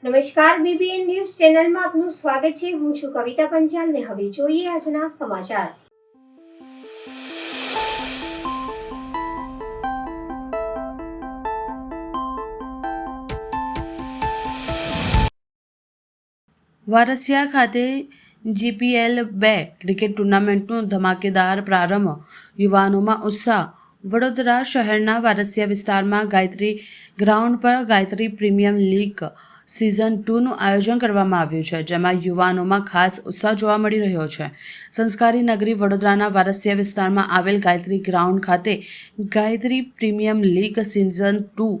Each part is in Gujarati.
નમસ્કાર, બીબીએન ન્યૂઝ ચેનલમાં આપનું સ્વાગત છે. હું છું કવિતા પંચાલ ને હવે જોઈએ આજના સમાચાર. વારસિયા ખાતે GPL-2 ક્રિકેટ ટૂર્નામેન્ટનો ધમાકેદાર પ્રારંભ, યુવાનોમાં ઉત્સાહ. વડોદરા શહેરના વારસિયા વિસ્તારમાં ગાયત્રી ગ્રાઉન્ડ પર ગાયત્રી પ્રીમિયર લીગ સિઝન 2નું આયોજન કરવામાં આવ્યું છે, જેમાં યુવાનોમાં ખાસ ઉત્સાહ જોવા મળી રહ્યો છે. સંસ્કારી નગરી વડોદરાના વારસિયા વિસ્તારમાં આવેલ ગાયત્રી ગ્રાઉન્ડ ખાતે Gayatri premier league season 2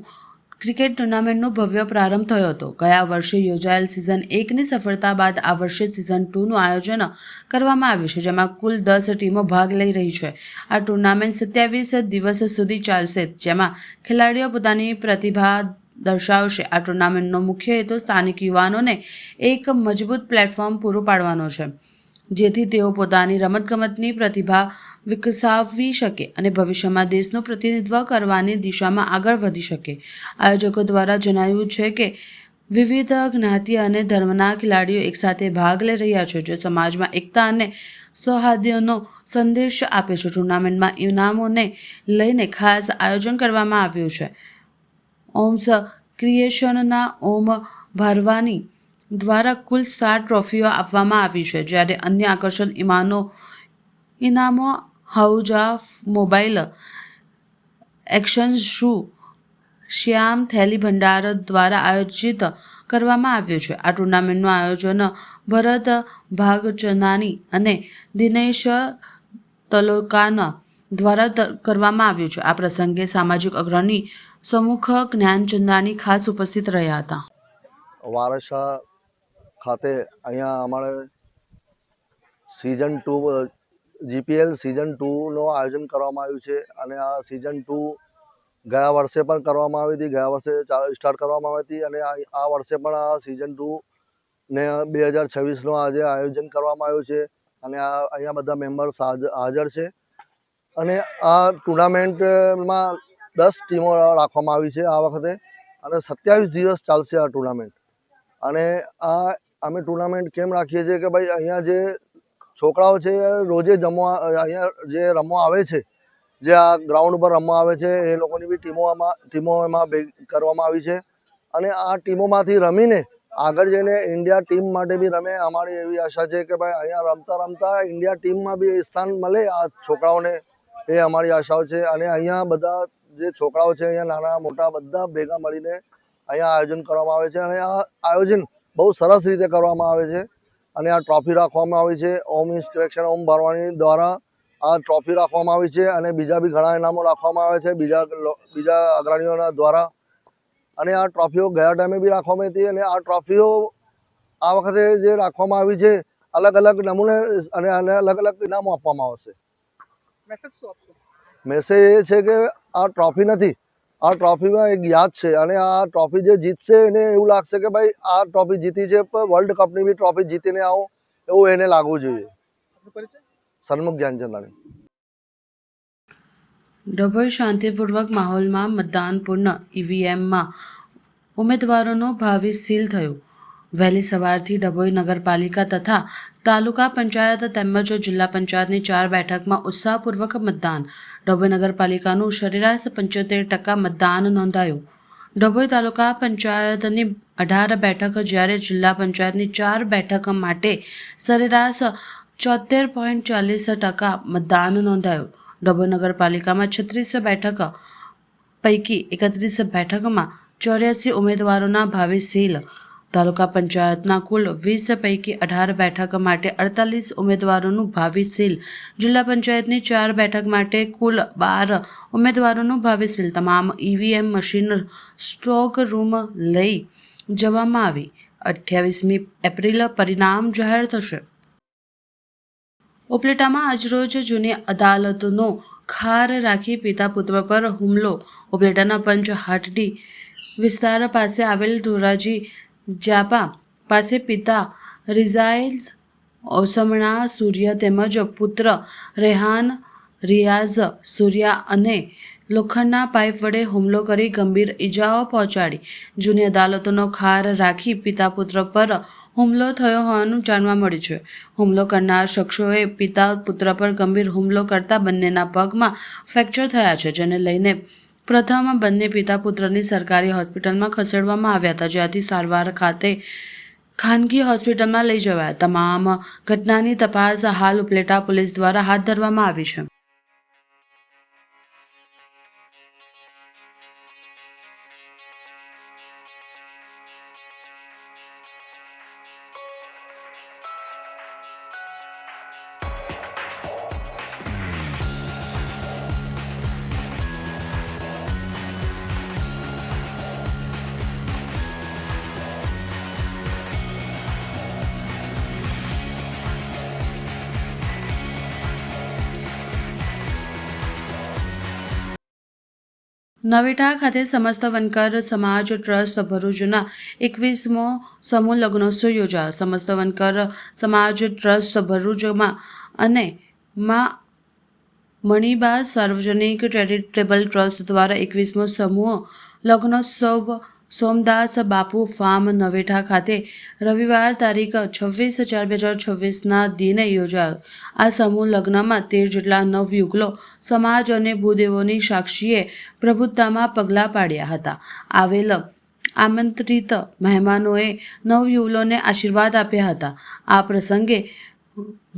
cricket ટૂર્નામેન્ટનો ભવ્ય પ્રારંભ થયો હતો. ગયા વર્ષે યોજાયેલ સિઝન 1ની સફળતા બાદ આ વર્ષે સિઝન 2નું આયોજન કરવામાં આવ્યું છે, જેમાં કુલ 10 ટીમો ભાગ લઈ રહી છે. આ ટૂર્નામેન્ટ 27 દિવસ સુધી ચાલશે, જેમાં ખેલાડીઓ પોતાની પ્રતિભા દર્શાવશે. આ ટૂર્નામેન્ટનો મુખ્ય હેતુ સ્થાનિક યુવાનોને એક મજબૂત પ્લેટફોર્મ પૂરું પાડવાનો છે, જેથી તેઓ પોતાની રમતગમતની પ્રતિભા વિકસાવી શકે અને ભવિષ્યમાં દેશનું પ્રતિનિધિત્વ કરવાની દિશામાં આગળ વધી શકે. આયોજકો દ્વારા જણાવ્યું છે કે વિવિધ જ્ઞાતિ અને ધર્મના ખેલાડીઓ એકસાથે ભાગ લઈ રહ્યા છે, જે સમાજમાં એકતા અને સૌહાર્દનો સંદેશ આપે છે. ટૂર્નામેન્ટમાં ઇનામોને લઈને ખાસ આયોજન કરવામાં આવ્યું છે. ઓમ્સ ક્રિએશનના ઓમ ભારવાની દ્વારા કુલ 7 ટ્રોફીઓ આપવામાં આવી છે, જ્યારે અન્ય આકર્ષક ઇનામો હાઉજા મોબાઈલ એક્શન શૂ શ્યામ થેલી ભંડાર દ્વારા આયોજિત કરવામાં આવ્યું છે. આ ટૂર્નામેન્ટનું આયોજન ભરત ભાગચંદાની અને દિનેશ તલોકાના દ્વારા કરવામાં આવ્યું છે. આ પ્રસંગે સામાજિક અગ્રણી સમુખ જ્ઞાનચંદાની ખાસ ઉપસ્થિત રહ્યા હતા. વારસા ખાતે અહીંયા અમારે સિઝન 2 GPL સિઝન 2નું આયોજન કરવામાં આવ્યું છે અને આ સિઝન 2 ગયા વર્ષે પણ કરવામાં આવી હતી. ગયા વર્ષે સ્ટાર્ટ કરવામાં આવી હતી અને આ વર્ષે પણ આ સિઝન 2 ને 2026નું આજે આયોજન કરવામાં આવ્યું છે અને અહીંયા બધા મેમ્બર્સ હાજર છે. અને આ ટુર્નામેન્ટમાં 10 ટીમો રાખવામાં આવી છે આ વખતે અને 27 દિવસ ચાલશે આ ટુર્નામેન્ટ. અને આ અમે ટુર્નામેન્ટ કેમ રાખીએ છીએ કે ભાઈ અહીંયા જે છોકરાઓ છે રોજે અહીંયા જે રમવા આવે છે, જે આ ગ્રાઉન્ડ પર રમવા આવે છે, એ લોકોની બી ટીમો એમાં કરવામાં આવી છે અને આ ટીમોમાંથી રમીને આગળ જઈને ઇન્ડિયા ટીમ માટે બી રમે. અમારી એવી આશા છે કે ભાઈ અહીંયા રમતા રમતા ઇન્ડિયા ટીમમાં બી સ્થાન મળે આ છોકરાઓને, એ અમારી આશાઓ છે. અને અહીંયા બધા જે છોકરાઓ છે અહીંયા નાના મોટા બધા ભેગા મળીને અહીંયા આયોજન કરવામાં આવે છે અને આ આયોજન બહુ સરસ રીતે કરવામાં આવે છે. અને આ ટ્રોફી રાખવામાં આવી છે ઓમ ઇન્સ્ક્રેક્શન ઓમ ભારવાની દ્વારા. આ ટ્રોફી રાખવામાં આવી છે અને બીજા બી ઘણા ઇનામો રાખવામાં આવે છે બીજા અગ્રણીઓના દ્વારા. અને આ ટ્રોફીઓ ગયા ટાઈમે બી રાખવામાં આવી હતી અને આ ટ્રોફીઓ આ વખતે જે રાખવામાં આવી છે અલગ અલગ નમૂને અને અલગ અલગ ઇનામો આપવામાં આવશે. મેસેજ એ છે કે આ ટ્રોફી નથી, આ ટ્રોફીમાં એક યાદ છે અને આ ટ્રોફી જે જીતશે એને એવું લાગશે કે ભાઈ આ ટ્રોફી જીતી છે, વર્લ્ડ કપની બી ટ્રોફી જીતીને આવું એવું એને લાગવું જોઈએ. સન્મુખ જ્ઞાનચંદાની. ડભોઈ શાંતિપૂર્વક માહોલમાં મતદાન પૂર્ણ. EVMમાં ઉમેદવારોનું ભાવિ સીલ થયું. વહેલી સવારથી ડભોઈ નગરપાલિકા તથા તાલુકા પંચાયત તેમજ જિલ્લા પંચાયતની 4 બેઠકમાં ઉત્સાહપૂર્વક મતદાન. ડભોઈ નગરપાલિકાનું સરેરાશ 75% મતદાન નોંધાયું. ડભોઈ તાલુકા પંચાયતની 18 બેઠક, જ્યારે જિલ્લા પંચાયતની 4 બેઠક માટે સરેરાશ 74.40% મતદાન નોંધાયું. ડભોઈ નગરપાલિકામાં 36 બેઠક પૈકી 31 બેઠકમાં 84 ઉમેદવારોના ભાવિ સીલ. તાલુકા પંચાયતના કુલ 20 પૈકી 18 બેઠક માટે 48 ઉમેદવારોનું ભાવિ સીલ. જિલ્લા પંચાયતની 4 બેઠક માટે કુલ 12 ઉમેદવારોનું ભાવિ સીલ. તમામ EVM મશીન સ્ટ્રોંગ રૂમ લઈ જવામાં આવી. 28મી એપ્રિલ પરિણામ જાહેર થશે. ઉપલેટામાં આજરોજ જૂની અદાલતનો ખાર રાખી પિતા પુત્ર પર હુમલો. ઉપલેટાના પંચહાટી વિસ્તાર પાસે આવેલ ધોરાજી જાપા પાસે પિતા રિઝાઇલ ઓસમણા સૂર્ય તેમજ પુત્ર રેહાન રિયાઝ સૂર્યા અને લોખંડના પાઇપ વડે હુમલો કરી ગંભીર ઈજાઓ પહોંચાડી જૂની અદાલતોનો ખાર રાખી પિતા પુત્ર પર હુમલો થયો હોવાનું જાણવા મળ્યું છે. હુમલો કરનાર શખ્સોએ પિતા પુત્ર પર ગંભીર હુમલો કરતા બંનેના પગમાં ફ્રેક્ચર થયા છે, જેને લઈને પ્રથમ બંને પિતા પુત્રની સરકારી હોસ્પિટલમાં ખસેડવામાં આવ્યા હતા, જ્યાંથી સારવાર ખાતે ખાનગી હોસ્પિટલમાં લઈ જવાયા. તમામ ઘટનાની તપાસ હાલ ઉપલેટા પોલીસ દ્વારા હાથ ધરવામાં આવી છે. નવેઠા ખાતે સમસ્ત વનકર સમાજ ટ્રસ્ટ ભરૂચના 21મો સમૂહ લગ્નોત્સવ યોજાયો. સમસ્ત વનકર સમાજ ટ્રસ્ટ ભરૂચમાં અને માં મણિબા સાર્વજનિક ચેરિટેબલ ટ્રસ્ટ દ્વારા 21મો સમૂહ લગ્નોત્સવ સોમદાસ બાપુ ફાર્મ નવેઠા ખાતે રવિવાર તારીખ 26/4/2026ના દિને યોજાયો. આ સમૂહ લગ્નમાં 13 જેટલા નવયુગલો સમાજ અને ભૂદેવોની સાક્ષીએ પ્રભુત્તામાં પગલાં પાડ્યા હતા. આવેલ આમંત્રિત મહેમાનોએ નવયુવલોને આશીર્વાદ આપ્યા હતા. આ પ્રસંગે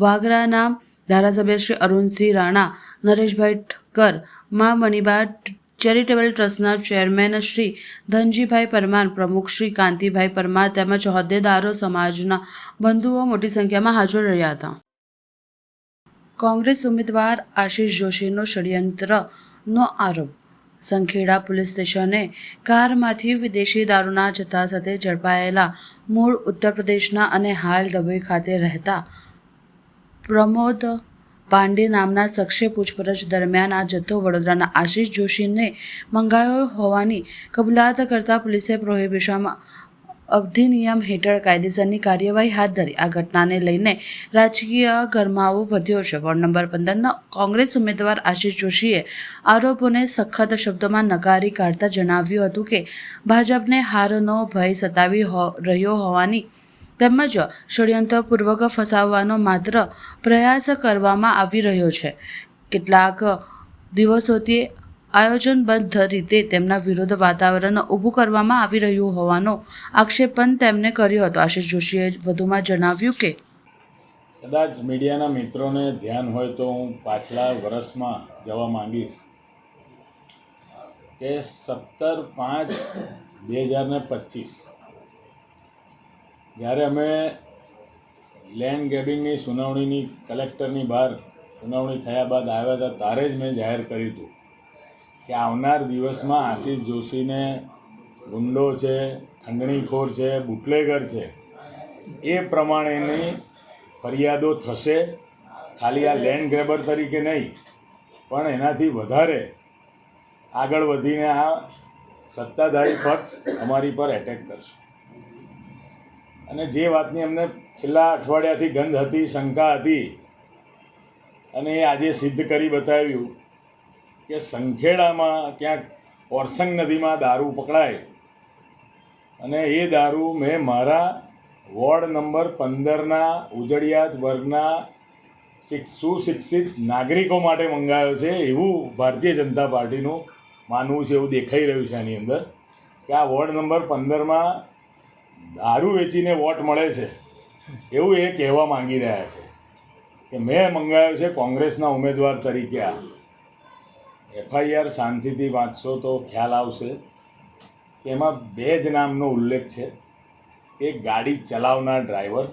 વાગરાના ધારાસભ્ય શ્રી અરુણસિંહ રાણા, નરેશભાઈ ઠક્કર, માં મણિબા ચેરિટેબલ ટ્રસ્ટના ચેરમેન શ્રી ધનજીભાઈ પરમાર, પ્રમુખ શ્રી કાંતિભાઈ પરમાર તેમજ હોદ્દેદારો, સમાજના બંધુઓ મોટી સંખ્યામાં હાજર રહ્યા હતા. કોંગ્રેસ ઉમેદવાર આશિષ જોશીનો ષડયંત્રનો આરોપ. સંખેડા પોલીસ સ્ટેશને કારમાંથી વિદેશી દારૂના જથ્થા સાથે ઝડપાયેલા મૂળ ઉત્તર પ્રદેશના અને હાલ દુબઈ ખાતે રહેતા પ્રમોદ પાંડે નામના શખ્સે પૂછપરછ દરમિયાન આ જથ્થો વડોદરાના આશિષ જોશીને મંગાવ્યો હોવાની કબૂલાત કરતા પોલીસે પ્રોહિબિશન અધિનિયમ હેઠળ કાયદેસરની કાર્યવાહી હાથ ધરી. આ ઘટનાને લઈને રાજકીય ગરમાવો વધ્યો છે. વોર્ડ નંબર 15ના કોંગ્રેસ ઉમેદવાર આશિષ જોશીએ આરોપોને સખત શબ્દોમાં નકારી કાઢતા જણાવ્યું હતું કે ભાજપને હારનો ભય સતાવી રહ્યો હોવાની તેમજ ષડયંત્રપૂર્વક ફસાવવાનો માત્ર પ્રયાસ કરવામાં આવી રહ્યો છે. કેટલાક દિવસોથી આયોજનબદ્ધ રીતે તેમના વિરુદ્ધ વાતાવરણ ઊભું કરવામાં આવી રહ્યું હોવાનો આક્ષેપ પણ તેમણે કર્યો હતો. આશિષ જોશીએ વધુમાં જણાવ્યું કે કદાચ મીડિયાના મિત્રોને ધ્યાન હોય તો હું પાછલા વર્ષમાં જવા માંગીશ કે 17/5/2025 જ્યારે અમે લેન્ડ ગ્રેબિંગની સુનાવણીની કલેક્ટરની બહાર સુનાવણી થયા બાદ આવ્યા હતા, ત્યારે જ મેં જાહેર કર્યું હતું કે આવનાર દિવસમાં આશિષ જોશીને ગુંડો છે, ખંડણીખોર છે, બુટલેગર છે, એ પ્રમાણેની ફરિયાદો થશે. ખાલી આ લેન્ડ ગ્રેબર તરીકે નહીં, પણ એનાથી વધારે આગળ વધીને આ સત્તાધારી પક્ષ અમારી પર એટેક કરશે. અને જે વાતની અમને છેલ્લા અઠવાડિયાથી ગંધ હતી, શંકા હતી, અને એ આજે સિદ્ધ કરી બતાવ્યું કે સંખેડામાં ક્યાંક ઓરસંગ નદીમાં દારૂ પકડાય અને એ દારૂ મેં મારા વોર્ડ નંબર 15ના ઉજળિયાત વર્ગના સુશિક્ષિત નાગરિકો માટે મંગાવ્યો છે, એવું ભારતીય જનતા પાર્ટીનું માનવું છે. એવું દેખાઈ રહ્યું છે આની અંદર કે આ વોર્ડ નંબર 15માં દારૂ વેચીને વોટ મળે છે, એવું એ કહેવા માંગી રહ્યા છે કે મેં મંગાવ્યો છે કોંગ્રેસના ઉમેદવાર તરીકે. આ FIR શાંતિથી વાંચશો તો ખ્યાલ આવશે કે એમાં 2 જ નામનો ઉલ્લેખ છે. એક ગાડી ચલાવનાર ડ્રાઈવર,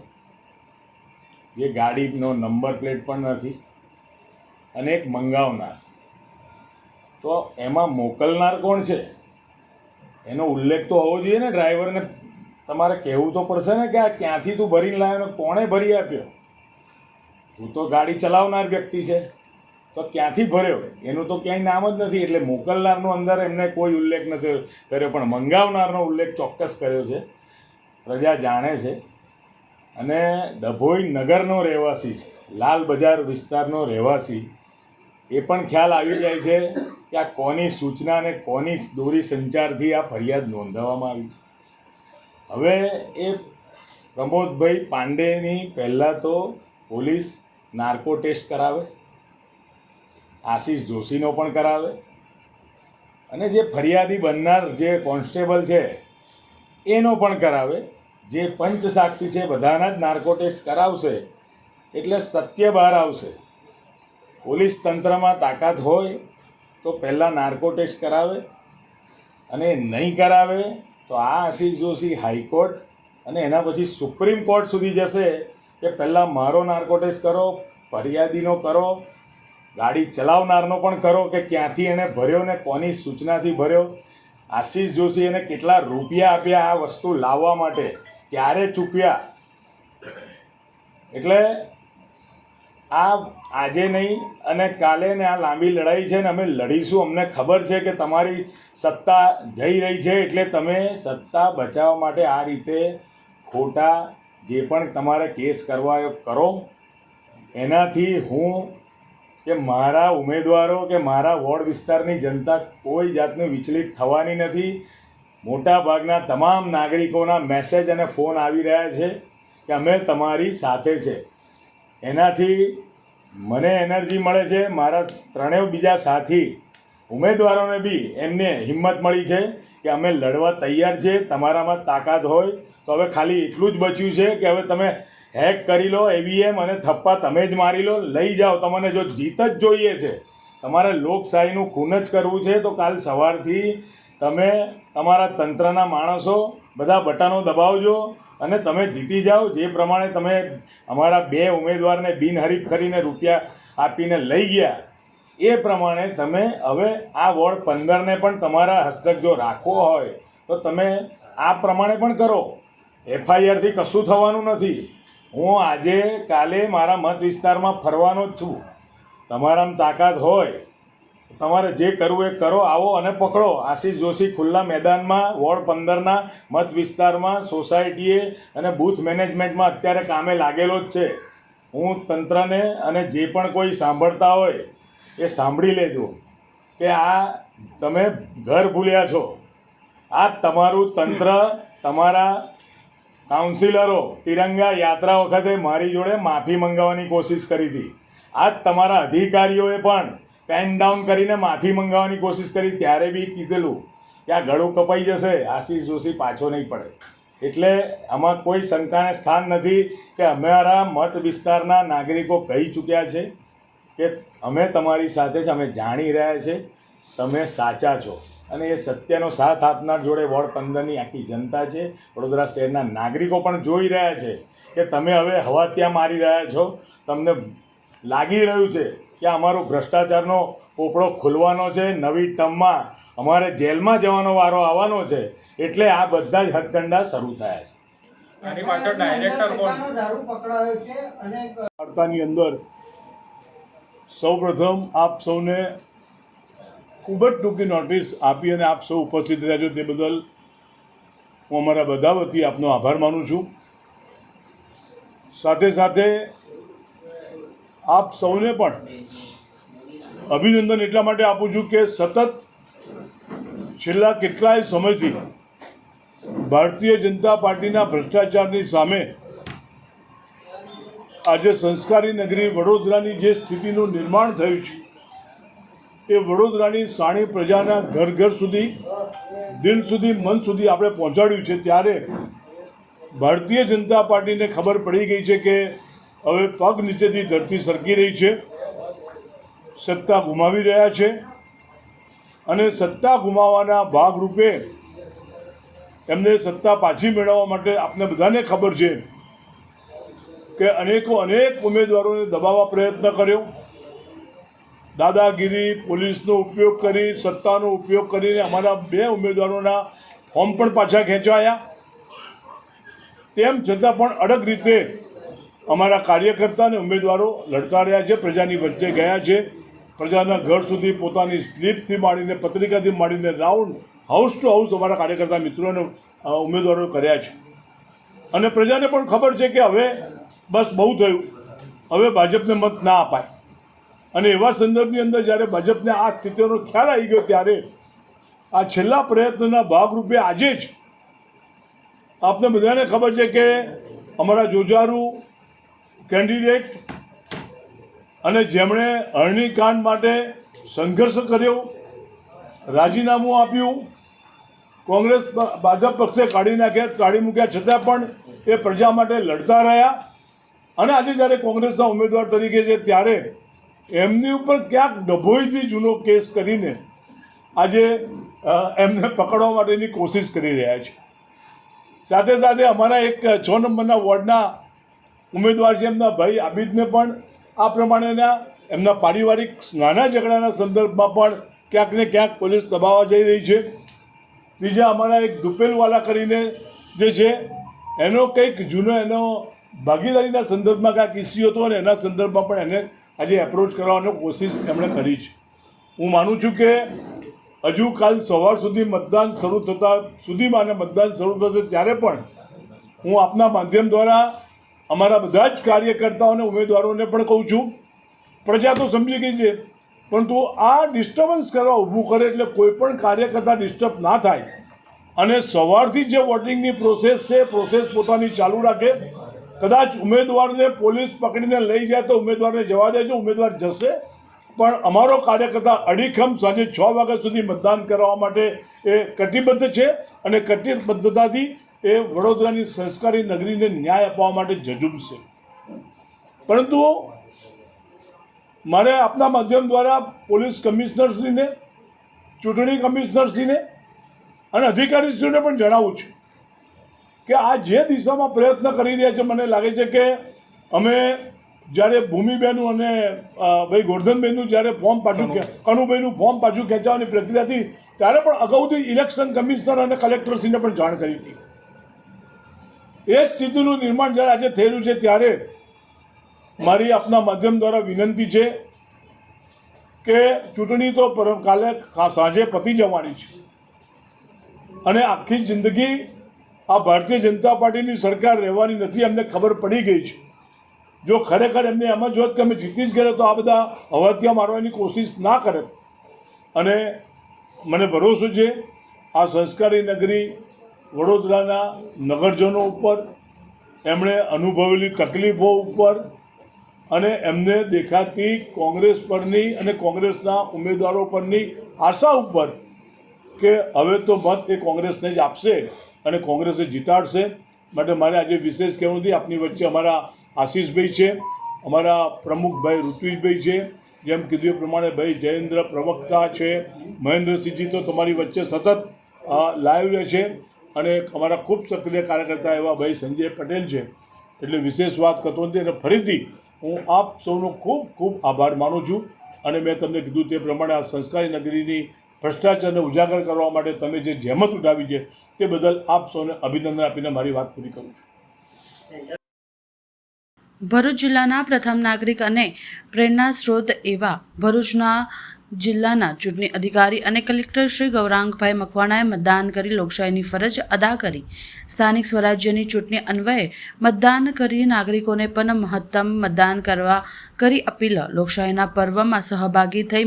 જે ગાડીનો નંબર પ્લેટ પણ નથી, અને એક મંગાવનાર. તો એમાં મોકલનાર કોણ છે એનો ઉલ્લેખ તો હોવો જોઈએ ને. ડ્રાઈવરને તમારે કહેવું તો પડશે ને કે આ ક્યાંથી તું ભરીને લાવ્યો ને કોણે ભરી આપ્યો. તું તો ગાડી ચલાવનાર વ્યક્તિ છે, તો ક્યાંથી ભર્યો એનું તો ક્યાંય નામ જ નથી. એટલે મોકલનારનો અંદર એમને કોઈ ઉલ્લેખ નથી કર્યો, પણ મંગાવનારનો ઉલ્લેખ ચોક્કસ કર્યો છે. પ્રજા જાણે છે. અને ડભોઈ નગરનો રહેવાસી છે, લાલ બજાર વિસ્તારનો રહેવાસી, એ પણ ખ્યાલ આવી જાય છે કે આ કોની સૂચના અને કોની દોરી સંચારથી આ ફરિયાદ નોંધાવવામાં આવી છે. હવે એ પ્રમોદભાઈ પાંડેની પહેલાં તો પોલીસ નાર્કો ટેસ્ટ કરાવે, આશીષ જોશીનો પણ કરાવે, અને જે ફરિયાદી બનનાર જે કોન્સ્ટેબલ છે એનો પણ કરાવે. જે પંચ સાક્ષી છે બધાના જ નાર્કો ટેસ્ટ કરાવશે એટલે સત્ય બહાર આવશે. પોલીસ તંત્રમાં તાકાત હોય તો પહેલાં નાર્કો ટેસ્ટ કરાવે, અને નહીં કરાવે તો આ આશીષ જોશી હાઈકોર્ટ અને એના પછી સુપ્રીમ કોર્ટ સુધી જશે કે પહેલાં મારો નાર્કો ટેસ્ટ કરો, ફરિયાદીનો કરો, ગાડી ચલાવનારનો પણ કરો કે ક્યાંથી એને ભર્યો ને કોની સૂચનાથી ભર્યો, આશીષ જોશી એને કેટલા રૂપિયા આપ્યા આ વસ્તુ લાવવા માટે, ક્યારે ચૂકવ્યા. એટલે આ આજે નહીં અને કાલે ને આ લાંબી લડાઈ છે ને અમે લડીશું. અમને ખબર છે કે તમારી સત્તા જઈ રહી છે એટલે તમે સત્તા બચાવવા માટે આ રીતે ખોટા જે પણ તમારે કેસ કરવા હોય કરો. એનાથી હું કે મારા ઉમેદવારો કે મારા વોર્ડ વિસ્તારની જનતા કોઈ જાતનું વિચલિત થવાની નથી. મોટાભાગના તમામ નાગરિકોના મેસેજ અને ફોન આવી રહ્યા છે કે અમે તમારી સાથે છે. એનાથી મને એનર્જી મળે છે. મારા ત્રણેય બીજા સાથી ઉમેદવારોને બી એમને હિંમત મળી છે કે અમે લડવા તૈયાર છીએ. તમારામાં તાકાત હોય તો હવે ખાલી એટલું જ બચ્યું છે કે હવે તમે હેક કરી લો, EVM અને થપ્પા તમે જ મારી લો, લઈ જાઓ. તમને જો જીત જ જોઈએ છે, તમારે લોકશાહીનું ખૂન જ કરવું છે તો કાલ સવારથી તમે તમારા તંત્રના માણસો બધા બટનો દબાવજો અને તમે જીતી જાઓ. જે પ્રમાણે તમે અમારા 2 ઉમેદવારને બિનહરીફ કરીને રૂપિયા આપીને લઈ ગયા એ પ્રમાણે તમે હવે આ વોર્ડ 15ને પણ તમારા હસ્તક જો રાખવો હોય તો તમે આ પ્રમાણે પણ કરો. FIRથી કશું થવાનું નથી. હું આજે કાલે મારા મત વિસ્તારમાં ફરવાનો જ છું. તમારામાં તાકાત હોય તમારે જે કરવું એ કરો, આવો અને પકડો. આશીષ જોશી ખુલ્લા મેદાનમાં વોર્ડ 15ના મત વિસ્તારમાં સોસાયટીએ અને બૂથ મેનેજમેન્ટમાં અત્યારે કામે લાગેલો જ છે. હું તંત્રને અને જે પણ કોઈ સાંભળતા હોય એ સાંભળી લેજો કે આ તમે ઘર ભૂલ્યા છો. આ તમારું તંત્ર, તમારા કાઉન્સિલરો તિરંગા યાત્રા વખતે મારી જોડે માફી મંગાવવાની કોશિશ કરી હતી. આ જ તમારા અધિકારીઓએ પણ પેન ડાઉન કરીને માફી મંગાવવાની કોશિશ કરી. ત્યારે બી કીધેલું કે આ ગળું કપાઈ જશે, આશીષ જોશી પાછો નહીં પડે. એટલે આમાં કોઈ શંકાને સ્થાન નથી કે અમારા મત વિસ્તારના નાગરિકો કહી ચૂક્યા છે કે અમે તમારી સાથે છે, અમે જાણી રહ્યા છે તમે સાચા છો. અને એ સત્યનો સાથ આપનાર જોડે વોર્ડ 15ની આખી જનતા છે. વડોદરા શહેરના નાગરિકો પણ જોઈ રહ્યા છે કે તમે હવે હવા ત્યાં મારી રહ્યા છો. તમને લાગી રહ્યું છે કે અમારો ભ્રષ્ટાચારનો પોપડો ખુલવાનો છે. નવી ટર્મમાં અમારે જેલમાં જવાનો વારો આવવાનો છે. એટલે આ બધા જ હથકંડા શરૂ થયા છે. વાર્તાની અંદર સૌપ્રથમ આપ સૌને ખૂબ જ ટૂંકી નોટિસ આપી અને આપ સૌ ઉપસ્થિત રહ્યા છો તે બદલ હું અમારા બધા વતી આપનો આભાર માનું છું. સાથે સાથે આપ સૌને પણ અભિનંદન એટલા માટે આપું છું કે સતત છેલ્લા કેટલાય સમયથી ભારતીય જનતા પાર્ટીના ભ્રષ્ટાચારની સામે આજે સંસ્કારી નગરી વડોદરાની જે સ્થિતિનું નિર્માણ થયું છે એ વડોદરાની સાણી પ્રજાના ઘર ઘર સુધી, દિલ સુધી, મન સુધી આપણે પહોંચાડ્યું છે. ત્યારે ભારતીય જનતા પાર્ટીને ખબર પડી ગઈ છે કે હવે પગ નીચેથી ધરતી સરકી રહી છે, સત્તા ગુમાવી રહ્યા છે. અને સત્તા ગુમાવવાના ભાગરૂપે એમને સત્તા પાછી મેળવવા માટે આપને બધાને ખબર છે કે અનેક ઉમેદવારોને દબાવવા પ્રયત્ન કર્યો. દાદાગીરી, પોલીસનો ઉપયોગ કરી, સત્તાનો ઉપયોગ કરીને અમારા 2 ઉમેદવારોના ફોર્મ પણ પાછા ખેંચાયા. તેમ છતાં પણ અડગ રીતે અમારા કાર્યકર્તા અને ઉમેદવારો લડતા રહ્યા છે, પ્રજાની વચ્ચે ગયા છે. પ્રજાના ઘર સુધી પોતાની સ્લીપથી માંડીને, પત્રિકાથી માંડીને રાઉન્ડ હાઉસ ટુ હાઉસ અમારા કાર્યકર્તા મિત્રોને ઉમેદવારો કર્યા છે. અને પ્રજાને પણ ખબર છે કે હવે બસ બહુ થયું, હવે ભાજપને મત ના અપાય. અને એવા સંદર્ભની અંદર જ્યારે ભાજપને આ સ્થિતિનો ખ્યાલ આવી ગયો ત્યારે આ છેલ્લા પ્રયત્નના ભાગરૂપે આજે જ આપને બધાને ખબર છે કે અમારા જોજારુ કેન્ડિડેટ અને જેમણે હરણીકાંડ માટે સંઘર્ષ કર્યો, રાજીનામું આપ્યું, કોંગ્રેસ ભાજપ પક્ષે કાઢી મૂક્યા છતાં પણ એ પ્રજા માટે લડતા રહ્યા અને આજે જ્યારે કોંગ્રેસના ઉમેદવાર તરીકે છે ત્યારે એમની ઉપર ક્યાંક ડભોઈથી જૂનો કેસ કરીને આજે એમને પકડવા માટેની કોશિશ કરી રહ્યા છે. સાથે સાથે અમારા એક 6 નંબરના વોર્ડના ઉમેદવાર છે એમના ભાઈ આબિદને પણ આ પ્રમાણેના એમના પારિવારિક નાના ઝઘડાના સંદર્ભમાં પણ ક્યાંક ને ક્યાંક પોલીસ દબાવવા જઈ રહી છે. ત્રીજા અમારા એક દુપેલવાલા કરીને જે છે એનો કંઈક જૂનો એનો ભાગીદારીના સંદર્ભમાં કાંઈક ઇસ્યુ હતો અને એના સંદર્ભમાં પણ એને આજે એપ્રોચ કરવાનો કોશિશ એમણે કરી છે. હું માનું છું કે હજુ કાલ સવાર સુધી મતદાન શરૂ થતાં સુધીમાં અને મતદાન શરૂ થશે ત્યારે પણ હું આપના માધ્યમ દ્વારા અમારા બધા જ કાર્યકર્તાઓને ઉમેદવારોને પણ કહું છું, પ્રજા તો સમજી ગઈ છે પરંતુ આ ડિસ્ટર્બન્સ કરવા ઊભું કરે એટલે કોઈ પણ કાર્યકર્તા ડિસ્ટર્બ ના થાય અને સવારથી જે વોટિંગની પ્રોસેસ છે પ્રોસેસ પોતાની ચાલુ રાખે. કદાચ ઉમેદવારને પોલીસ પકડીને લઈ જાય તો ઉમેદવારને જવા દેજો, ઉમેદવાર જશે, પણ અમારો કાર્યકર્તા અડીખમ સાંજે 6 વાગ્યા સુધી મતદાન કરવા માટે એ કટિબદ્ધ છે અને કટિબદ્ધતાથી એ વડોદરાની સંસ્કારી નગરીને ન્યાય આપવા માટે ઝઝૂમશે. પરંતુ મારે આપના માધ્યમ દ્વારા પોલીસ કમિશનરશ્રીને, ચૂંટણી કમિશનરશ્રીને અને અધિકારીશ્રીઓને પણ જણાવું છું કે આ જે દિશામાં પ્રયત્ન કરી રહ્યા છે મને લાગે છે કે અમે જ્યારે ભૂમિબેનનું અને ભાઈ ગોરધનભાઈનું જ્યારે ફોર્મ પાછું કનુભાઈનું ફોર્મ પાછું ખેંચવાની પ્રક્રિયા હતી ત્યારે પણ અગાઉથી ઇલેક્શન કમિશનર અને કલેક્ટરશ્રીને પણ જાણ કરી હતી. એ સ્થિતિનું નિર્માણ જ્યારે આજે થઈ રહ્યું છે ત્યારે મારી આપના માધ્યમ દ્વારા વિનંતી છે કે ચૂંટણી તો કાલે સાંજે પતી જવાની છે અને આખી જિંદગી આ ભારતીય જનતા પાર્ટીની સરકાર રહેવાની નથી, અમને ખબર પડી ગઈ છે. જો ખરેખર એમને એમ જ હોત કે અમે જીતી જ ગયા તો આ બધા હવાતિયા મારવાની કોશિશ ના કરે. અને મને ભરોસો છે આ સંસ્કારી નગરી વડોદરાના નગરજનો ઉપર, એમણે અનુભવેલી તકલીફો ઉપર અને એમને દેખાતી કોંગ્રેસ પરની અને કોંગ્રેસના ઉમેદવારો પરની આશા ઉપર કે હવે તો મત એ કોંગ્રેસને જ આપશે અને કોંગ્રેસે જીતાડશે. માટે મારે આજે વિશેષ કહેવું નથી. આપની વચ્ચે અમારા આશીષભાઈ છે, અમારા પ્રમુખભાઈ ઋત્વિજભાઈ છે, જેમ કીધું એ પ્રમાણે ભાઈ જયેન્દ્ર પ્રવક્તા છે, મહેન્દ્રસિંહજી તો તમારી વચ્ચે સતત લાઈવ રહે છે અને અમારા ખૂબ સક્રિય કાર્યકર્તા એવા ભાઈ સંજય પટેલ છે. એટલે વિશેષ વાત કરતો નથી અને ફરીથી હું આપ સૌનો ખૂબ ખૂબ આભાર માનું છું. અને મેં તમને કીધું તે પ્રમાણે આ સંસ્કારી નગરીની ભ્રષ્ટાચારને ઉજાગર કરવા માટે તમે જે જહેમત ઉઠાવી છે તે બદલ આપ સૌને અભિનંદન આપીને મારી વાત પૂરી કરું છું. ભરૂચ જિલ્લાના પ્રથમ નાગરિક અને પ્રેરણા સ્ત્રોત એવા ભરૂચના જિલ્લાના ચૂંટણી અધિકારી અને કલેક્ટર શ્રી ગૌરાંગભાઈ મકવાણાએ મતદાન કરી લોકશાહીની ફરજ અદા કરી. સ્થાનિક સ્વરાજ્યની ચૂંટણી અન્વયે મતદાન કરી નાગરિકોને પણ મહત્તમ મતદાન કરવા કરી અપીલ. લોકશાહીના પર્વમાં સહભાગી થઈ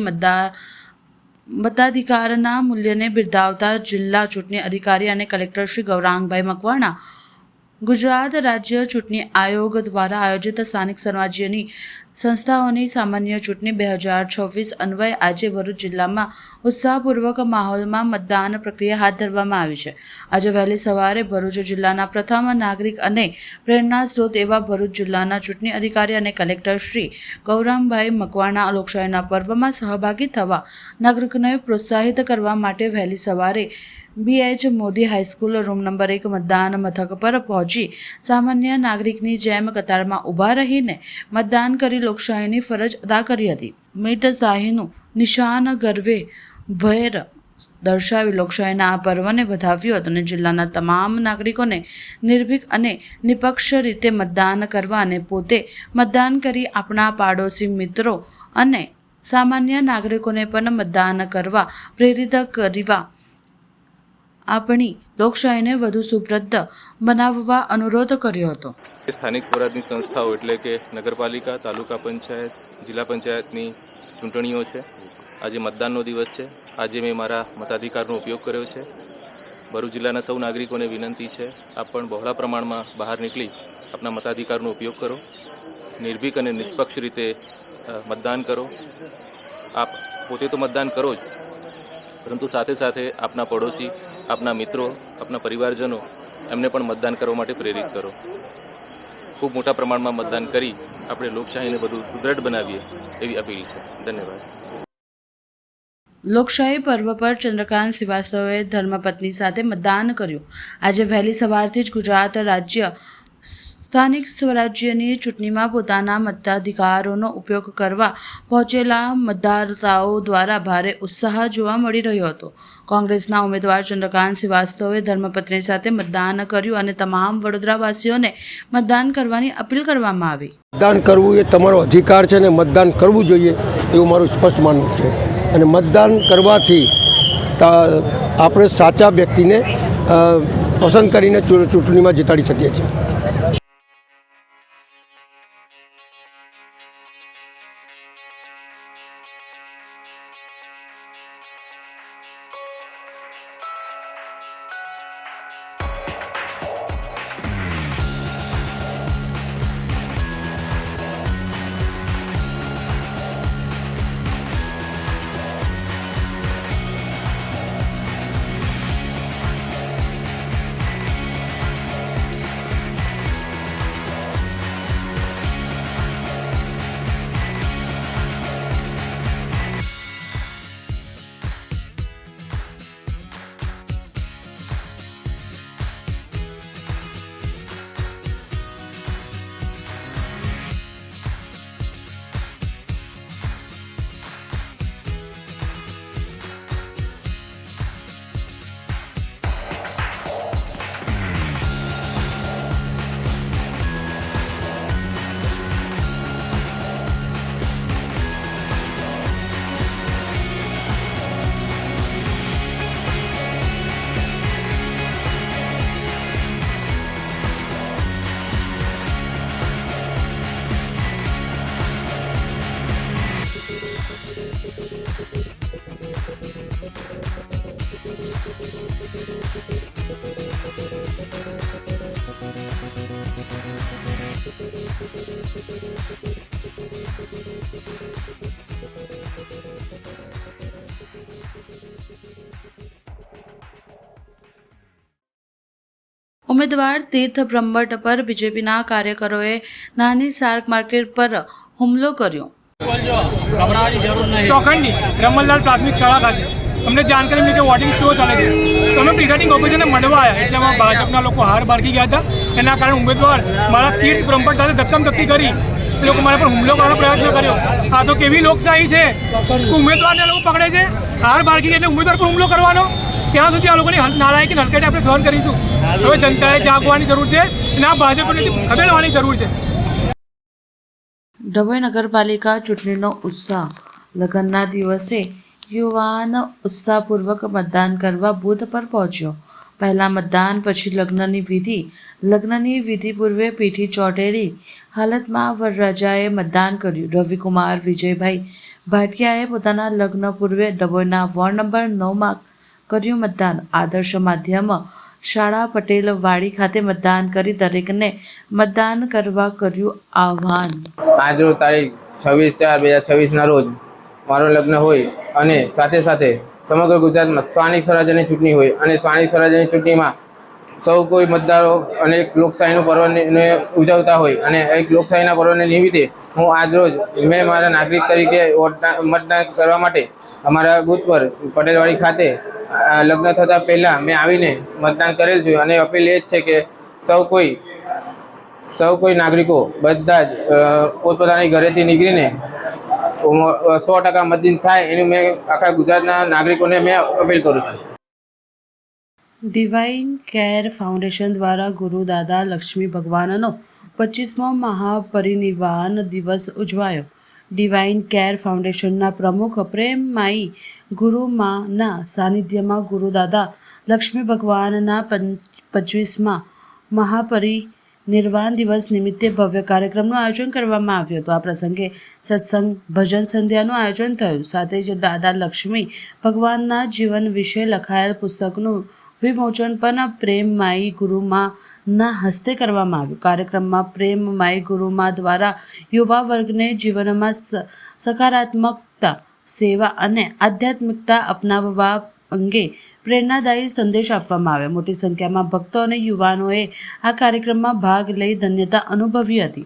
મતાધિકારના મૂલ્યને બિરદાવતા જિલ્લા ચૂંટણી અધિકારી અને કલેક્ટર શ્રી ગૌરાંગભાઈ મકવાણા ગુજરાત રાજ્ય ચૂંટણી આયોગ દ્વારા આયોજિત સ્થાનિક સ્વરાજ્યની સંસ્થાઓની સામાન્ય ચૂંટણી 2026 અન્વયે આજે ભરૂચ જિલ્લામાં ઉત્સાહપૂર્વક માહોલમાં મતદાન પ્રક્રિયા હાથ ધરવામાં આવી છે. આજે વહેલી સવારે ભરૂચ જિલ્લાના પ્રથમ નાગરિક અને પ્રેરણા સ્ત્રોત એવા ભરૂચ જિલ્લાના ચૂંટણી અધિકારી અને કલેક્ટર શ્રી ગૌરાંગભાઈ મકવાણા લોકશાહીના પર્વમાં સહભાગી થવા નાગરિકોને પ્રોત્સાહિત કરવા માટે વહેલી સવારે BH Modi high school room number 1 મતદાન મથક પર પહોંચી સામાન્ય નાગરિકની જેમ કતારમાં ઊભા રહીને મતદાન કરી લોકશાહીની ફરજ અદા કરી હતી. મીટ શાહીનું નિશાન ગર્વે ભેર દર્શાવી લોકશાહીના આ પર્વને વધાવ્યું હતું અને જિલ્લાના તમામ નાગરિકોને નિર્ભીક અને નિષ્પક્ષ રીતે મતદાન કરવા અને પોતે મતદાન કરી આપણા પાડોશી મિત્રો અને સામાન્ય નાગરિકોને પણ મતદાન કરવા પ્રેરિત કરવા આપણી લોકશાહીને વધુ સુપ્રદ બનાવવા અનુરોધ કર્યો હતો. સ્થાનિક સ્વરાજની સંસ્થાઓ એટલે કે નગરપાલિકા, તાલુકા પંચાયત, જિલ્લા પંચાયતની ચૂંટણીઓ છે. આજે મતદાનનો દિવસ છે. આજે મેં મારા મતાધિકારનો ઉપયોગ કર્યો છે. ભરૂચ જિલ્લાના સૌ નાગરિકોને વિનંતી છે, આપ પણ બહોળા પ્રમાણમાં બહાર નીકળી આપના મતાધિકારનો ઉપયોગ કરો. નિર્ભીક અને નિષ્પક્ષ રીતે મતદાન કરો. આપ પોતે તો મતદાન કરો જ, પરંતુ સાથે સાથે આપના પડોશી, આપના મિત્રો, આપના પરિવારજનો એમને પણ મતદાન કરવા માટે પ્રેરિત કરો. ખૂબ મોટા પ્રમાણમાં મતદાન કરી આપણે લોકશાહીને વધુ સુદૃઢ બનાવીએ એવી અપીલ છે. ધન્યવાદ. લોકશાહી પર્વ પર ચંદ્રકાંત શ્રીવાસ્તવે ધર્મપત્ની સાથે મતદાન કર્યું. આજે વહેલી સવારથી જ ગુજરાત રાજ્ય સ્થાનિક સ્વરાજ્યની ચૂંટણીમાં પોતાના મતાધિકારોનો ઉપયોગ કરવા પહોંચેલા મતદાતાઓ દ્વારા ભારે ઉત્સાહ જોવા મળી રહ્યો હતો. કોંગ્રેસના ઉમેદવાર ચંદ્રકાંત શ્રીવાસ્તવે ધર્મપત્ની સાથે મતદાન કર્યું અને તમામ વડોદરાવાસીઓને મતદાન કરવાની અપીલ કરવામાં આવી. મતદાન કરવું એ તમારો અધિકાર છે અને મતદાન કરવું જોઈએ એવું મારું સ્પષ્ટ માનવું છે. અને મતદાન કરવાથી આપણે સાચા વ્યક્તિને પસંદ કરીને ચૂંટણીમાં જીતાડી શકીએ છીએ. ઉમેદવાર તીર્થ બ્રહ્મભટ્ટ પર બીજેપીના કાર્યકરોએ નાની શાક માર્કેટ પર હુમલો કર્યો. ચોખંડી રમણલાલ પ્રાથમિક શાળા ખાતે અમને જાણકારી મળી કે વોટિંગ કેવો ચાલે છે, તો અમે પ્રિઝાઇડિંગ ઓફિસરને મળવા આવ્યા. એટલે એમાં ભાજપના લોકો હાર બારકી ગયા હતા. એના કારણે ઉમેદવાર મારા તીર્થ બ્રહ્મભટ્ટ સાથે ધક્કમધક્કી કરી એ લોકો મારા પર હુમલો કરવાનો પ્રયત્ન કર્યો. આ તો કેવી લોકશાહી છે કે ઉમેદવારને લોકો પકડે છે, હાર બારકી એટલે ઉમેદવાર પર હુમલો કરવાનો. ત્યાં સુધી આ લોકોની નાલાયકી હલકટી આપણે સહન કરીશું. હવે જનતાએ જાગવાની જરૂર છે અને આ ભાજપને ખદેડવાની જરૂર છે. ડભોઈ નગરપાલિકા ચૂંટણીનો ઉત્સાહ. લગ્નના દિવસે યુવાન ઉત્સાહપૂર્વક મતદાન કરવા બૂથ પર પહોંચ્યો. પહેલાં મતદાન, પછી લગ્નની વિધિ. લગ્નની વિધિ પૂર્વે પીઠી ચોંટેલી હાલતમાં વરરાજાએ મતદાન કર્યું. રવિકુમાર વિજયભાઈ ભાટિયાએ પોતાના લગ્ન પૂર્વે ડભોઈના વોર્ડ નંબર 9માં કર્યું મતદાન. આદર્શ માધ્યમ શાળા પટેલવાડી ખાતે મતદાન કરી દરેકને મતદાન કરવા કર્યું આહ્વાન. આજરોજ તારીખ 26/4/2026ના રોજ મારું લગ્ન હોય અને સાથે સાથે સમગ્ર ગુજરાતમાં સ્થાનિક સ્વરાજ્યની ચૂંટણી હોય અને સ્થાનિક સ્વરાજ્યની ચૂંટણીમાં સૌ કોઈ મતદારો અને એક લોકશાહીનું પર્વને ઉજવતા હોય અને એક લોકશાહીના પર્વને નિમિત્તે હું આજરોજ મેં મારા નાગરિક તરીકે મતદાન કરવા માટે અમારા બૂથ પર પટેલવાડી ખાતે લગ્ન થતાં પહેલાં મેં આવીને મતદાન કરેલ છે. અને અપીલ એ જ છે કે સૌ કોઈ નાગરિકો બધા જ પોતપોતાની ઘરેથી નીકળીને 100% મતદાન થાય એનું મેં આખા ગુજરાતના નાગરિકોને મેં અપીલ કરું છું. ડિવાઇન કેર ફાઉન્ડેશન દ્વારા ગુરુદાદા લક્ષ્મી ભગવાનનો 25મો મહાપરિનિર્વાણ દિવસ ઉજવાયો. ડિવાઇન કેર ફાઉન્ડેશનના પ્રમુખ પ્રેમમાઈ ગુરુમાના સાનિધ્યમાં ગુરુદાદા લક્ષ્મી ભગવાનના 25મા નિર્વાણ દિવસ નિમિત્તે ભવ્ય કાર્યક્રમનું આયોજન કરવામાં આવ્યું હતું. આ પ્રસંગે સત્સંગ, ભજન સંધ્યાનું આયોજન થયું. સાથે જ દાદા લક્ષ્મી ભગવાનના જીવન વિશે લખાયેલ પુસ્તકનું વિમોચન પણ પ્રેમમાઈ ગુરુમાના હસ્તે કરવામાં આવ્યું. કાર્યક્રમમાં પ્રેમમાઈ ગુરુમા દ્વારા યુવા વર્ગને જીવનમાં સકારાત્મકતા, સેવા અને આધ્યાત્મિકતા અપનાવવા અંગે પ્રેરણાદાયી સંદેશ આપવામાં આવ્યો. મોટી સંખ્યામાં ભક્તો અને યુવાનોએ આ કાર્યક્રમમાં ભાગ લઈ ધન્યતા અનુભવી હતી.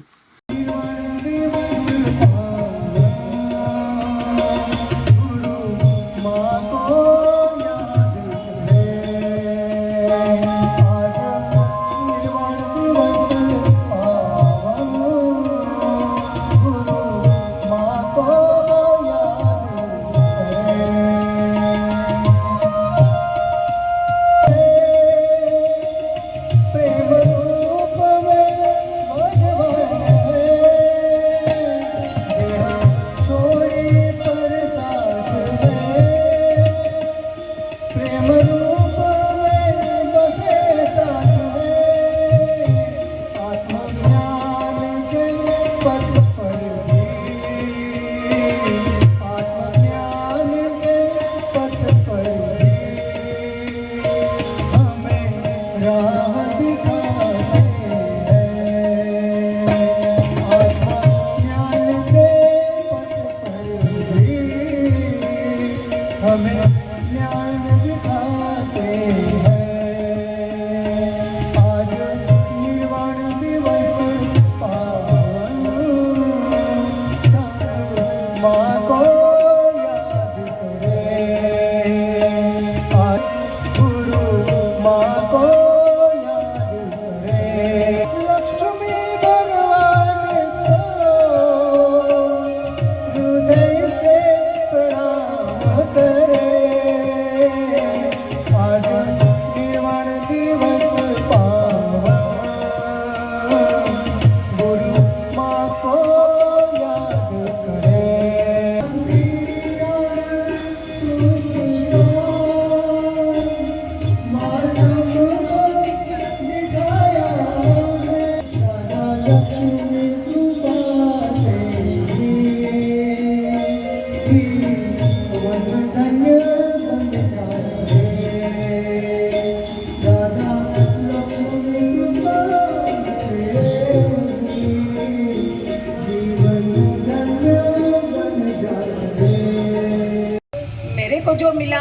को जो मिला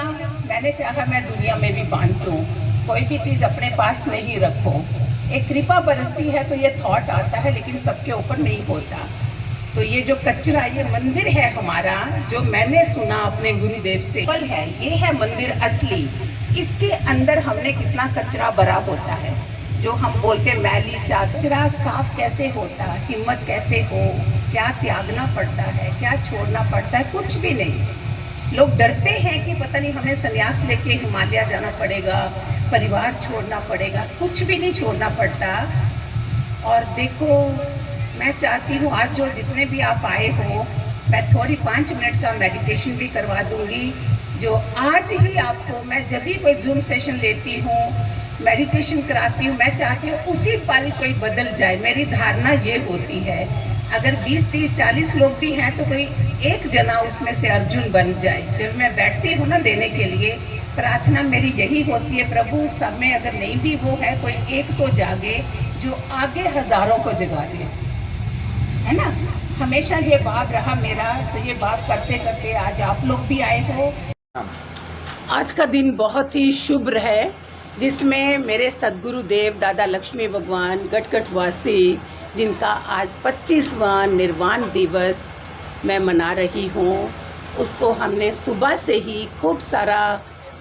मैंने चाहा मैं दुनिया में भी बांट दूं। कोई भी चीज़ अपने पास नहीं रखो। एक कृपा बरसती है तो ये थॉट आता है, लेकिन सबके ऊपर नहीं होता। तो ये जो कचरा, ये मंदिर है हमारा, जो मैंने सुना अपने गुरुदेव से, फल है, ये है मंदिर असली। इसके अंदर हमने कितना कचरा भरा होता है, जो हम बोलते मैली कचरा साफ कैसे होता, हिम्मत कैसे हो, क्या त्यागना पड़ता है, क्या छोड़ना पड़ता है, कुछ भी नहीं। लोग डरते हैं कि पता नहीं हमें संन्यास लेके हिमालय जाना पड़ेगा, परिवार छोड़ना पड़ेगा। कुछ भी नहीं छोड़ना पड़ता। और देखो, मैं चाहती हूँ आज जो जितने भी आप आए हो, मैं थोड़ी 5 मिनट का मेडिटेशन भी करवा दूंगी, जो आज ही आपको, मैं जब भी कोई जूम सेशन लेती हूँ, मेडिटेशन कराती हूँ, मैं चाहती हूँ उसी पल कोई बदल जाए। मेरी धारणा ये होती है, अगर 20, 30, 40 लोग भी हैं तो कोई एक जना उसमें से अर्जुन बन जाए। जब मैं बैठती हूँ ना देने के लिए, प्रार्थना मेरी यही होती है, प्रभु सब में अगर नहीं भी वो है, कोई एक तो जागे जो आगे हजारों को जगा दे, है ना। हमेशा ये भाव रहा मेरा, तो ये भाव करते करते आज आप लोग भी आए हो। आज का दिन बहुत ही शुभ है, जिसमें मेरे सदगुरु देव दादा लक्ष्मी भगवान गटगटवासी, जिनका आज 25वां निर्वाण दिवस मैं मना रही हूँ, उसको हमने सुबह से ही खूब सारा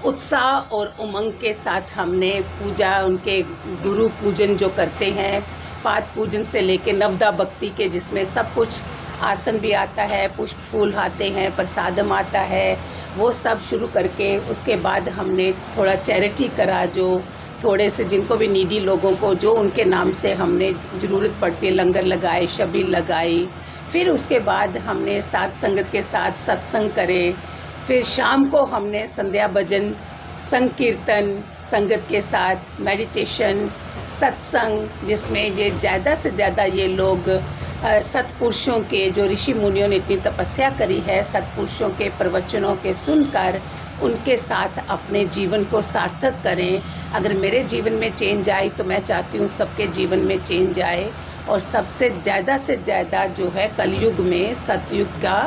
उत्साह और उमंग के साथ हमने पूजा, उनके गुरु पूजन जो करते हैं, पाद पूजन से लेके नवदा भक्ति के, जिसमें सब कुछ आसन भी आता है, पुष्प फूल आते हैं, प्रसादम आता है, वो सब शुरू करके उसके बाद हमने थोड़ा चैरिटी करा, जो थोड़े से जिनको भी नीडी लोगों को जो उनके नाम से हमने ज़रूरत पड़ती है, लंगर लगाए, शबीर लगाई। फिर उसके बाद हमने साथ संगत के साथ सत्संग करे। फिर शाम को हमने संध्या भजन, संकीर्तन, संगत के साथ मेडिटेशन, सत्संग जिसमें ये ज़्यादा से ज़्यादा ये लोग सत्पुरुषों के, जो ऋषि मुनियों ने इतनी तपस्या करी है, सत्पुरुषों के प्रवचनों के सुनकर उनके साथ अपने जीवन को सार्थक करें। अगर मेरे जीवन में चेंज आई तो मैं चाहती हूँ सबके जीवन में चेंज आए, और सबसे ज़्यादा जो है कलयुग में सतयुग का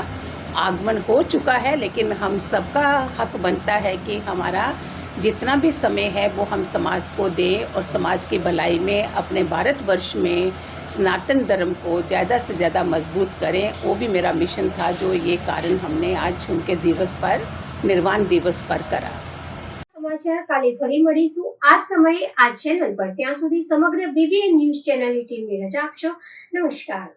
आगमन हो चुका है, लेकिन हम सबका हक बनता है कि हमारा जितना भी समय है वो हम समाज को दें और समाज की भलाई में अपने भारतवर्ष में सनातन धर्म को ज़्यादा से ज़्यादा मजबूत करें। वो भी मेरा मिशन था, जो ये कारण हमने आज उनके दिवस पर, निर्वाण दिवस पर करा। સમાચાર કાલે ફરી મળીશું આ સમયે આ ચેનલ પર. ત્યાં સુધી સમગ્ર BBN ન્યૂઝ ચેનલની ટીમને રજા આપશો. નમસ્કાર.